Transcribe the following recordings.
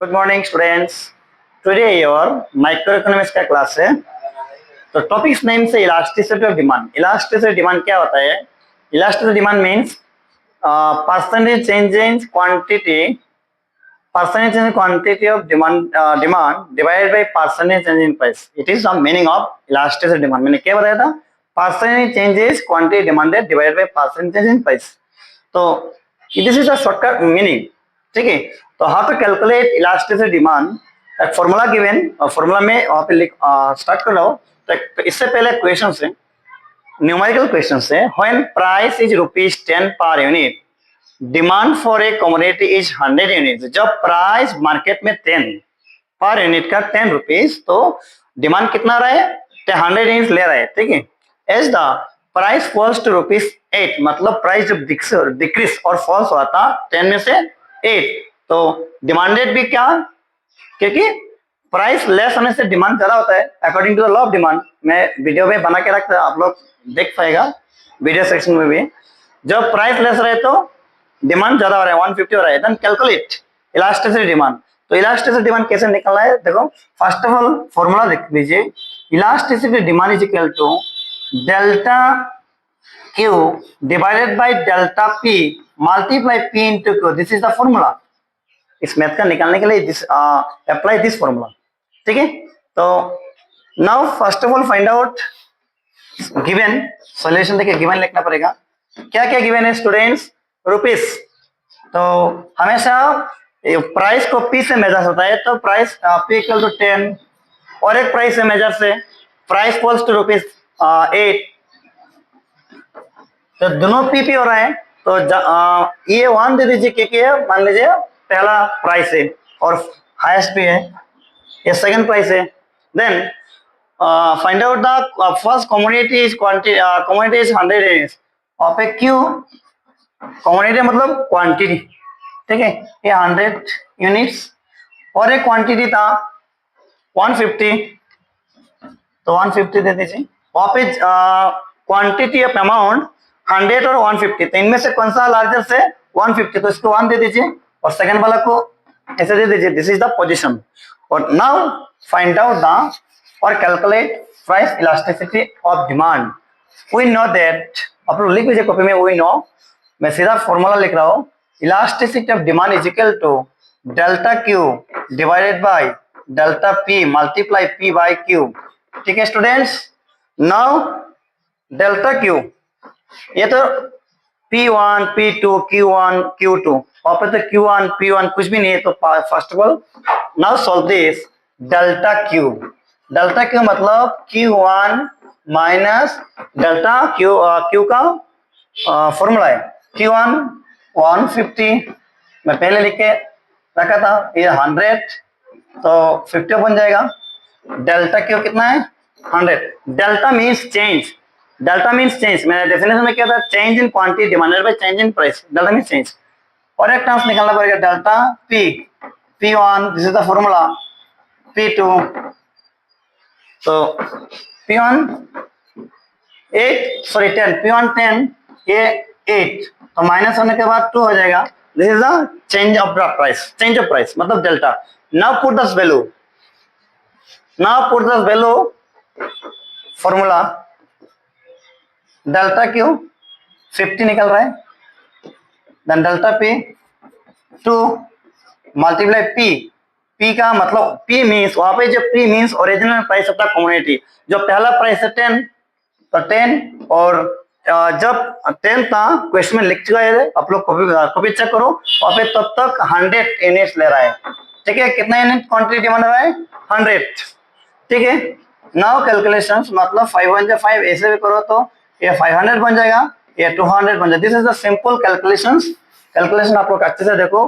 Good morning students. Today your micro economics का class है। तो टॉपिक्स नेम से elasticity of demand. Elasticity demand क्या होता है? Elasticity demand means percentage change in quantity, percentage change in quantity of demand divided by percentage change in price. It is the meaning of elasticity demand. मैंने क्या बताया था? Percentage changes quantity demanded divided by percentage change in price. तो this is a shortcut meaning. ठीक है? तो how to calculate elasticity demand? एक formula given, और फॉर्मूला में वहाँ पे स्टार्ट कर रहा हूँ। तो इससे पहले क्वेश्चन है, न्यूमेरिकल क्वेश्चन है। When price is ₹10 per unit, demand for a commodity is 100 unit. जब प्राइस मार्केट में 10 पर यूनिट का 10 रुपीज, तो डिमांड कितना रहा है? 100 यूनिट ले रहा है। ठीक है। As the price falls to ₹8, मतलब प्राइस जब डिक्रीज और फॉल्स हुआ था 10 में से 8, तो डिमांडेड भी क्या? क्योंकि प्राइस लेस होने से डिमांड ज्यादा होता है according to the law of demand. मैं वीडियो में बना के रखता, आप लोग देख पाएगा वीडियो सेक्शन में भी। जब प्राइस लेस रहे तो डिमांड ज्यादा हो रहा है, 150 हो रहा है। Then calculate elasticity demand. तो इलास्टिसिटी डिमांड कैसे निकलना है? देखो, फर्स्ट ऑफ ऑल फॉर्मूला देख लीजिए। Elasticity demand is equal to delta Q divided by delta P multiply P into Q. This is the formula. इस मैथ का निकालने के लिए दिस अप्लाई दिस फॉर्मूला। ठीक है। तो now first of all find out given solution. देखिए, given लिखना पड़ेगा। क्या क्या गिवन है स्टूडेंट्स? रुपीस। तो हमेशा प्राइस को पी से मेजर होता है, तो प्राइस पी इक्वल टू 10, और एक प्राइस से मेजर से प्राइस फॉल्स टू ₹8, तो दोनों पी हो रहा है। तो ये 1 दे दीजिए, क्योंकि मान लीजिए पहला प्राइस है और हाईएस्ट भी है, ये सेकंड प्राइस है। Then find out the first commodity is quantity, commodity is 100 units और पे क्यू क्वांटिटी मतलब क्वांटिटी। ठीक है, ये 100 यूनिट्स और एक क्वांटिटी था 150, तो 150 दे दीजिए। वहां पे क्वांटिटी ऑफ अमाउंट 100 और 150, तो इनमें से कौन सा लार्जर से? 150, तो इसको 1 दे दीजिए और सेकंड वाला को ऐसे दे दीजिए। This is the position. और नाउ फाइंड आउट द और calculate price elasticity of demand. We know that, आप लोग लिख लीजिए कॉपी में। वी नो, मैं सीधा फॉर्मूला लिख रहा हूँ। Elasticity of demand is equal to delta Q divided by delta P multiply P by Q. ठीक है स्टूडेंट्स। नाउ डेल्टा क्यू, ये तो P1 P2 Q1 Q2, वहां पर तो Q1 P1 कुछ भी नहीं है। तो first of all now solve this delta Q. Delta Q मतलब Q1 minus delta Q, Q का फॉर्मूला है Q1 150, मैं पहले लिख के रखा था। ये 100, तो 50 बन जाएगा। डेल्टा क्यू कितना है? 100। Delta means change. Delta means change, मैंने डेफिनेशन में क्या था? Change in quantity demanded by change in price. Delta means change. और एक टर्म्स निकालना पड़ेगा, delta P. P1 this is the formula, P2, तो P1 8 सॉरी 10, P1 10, ये 8, तो माइनस होने के बाद 2 हो जाएगा। This is the change of the price, change of price मतलब delta. Now put this value, now put this value formula. Delta Q 50 निकल रहा है, then delta P 2 multiply P. P का मतलब पी मीन्स, वहां पे जो P means original price of the commodity. जो पहला प्राइस है 10, तो 10, और जब 10 था क्वेश्चन में लिख चुका है, आप लोग कॉपी चेक करो, वहां पे तब तक 100 यूनिट्स ले रहा है। ठीक है, कितना यूनिट क्वांटिटी डिमांड हो रहा है? 100। ठीक है। नाउ कैलकुलेशंस मतलब 5 ऐसे भी करो तो ये 500 बन जाएगा, ये 200 बन जाएगा। This is the simple calculations. Calculation आप लोग अच्छे से देखो,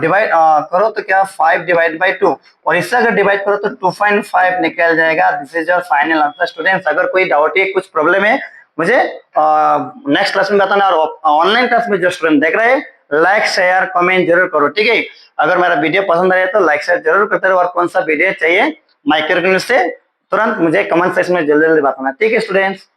डिवाइड करो तो क्या 5 डिवाइड बाई 2, और इससे अगर डिवाइड करो तो 2.5 निकल जाएगा। This is your final answer. Students, अगर कोई डाउट है, कुछ प्रॉब्लम है, मुझे नेक्स्ट क्लास में बताना। और ऑनलाइन क्लास में जो स्टूडेंट देख रहे हैं, लाइक शेयर कमेंट जरूर करो। ठीक है, अगर मेरा वीडियो पसंद आए तो लाइक शेयर जरूर करते रहो। और कौन सा वीडियो चाहिए माइक्रो इकोनॉमिक्स से, तुरंत मुझे कमेंट सेक्शन में जल्दी जल्दी बताना। ठीक है स्टूडेंट्स।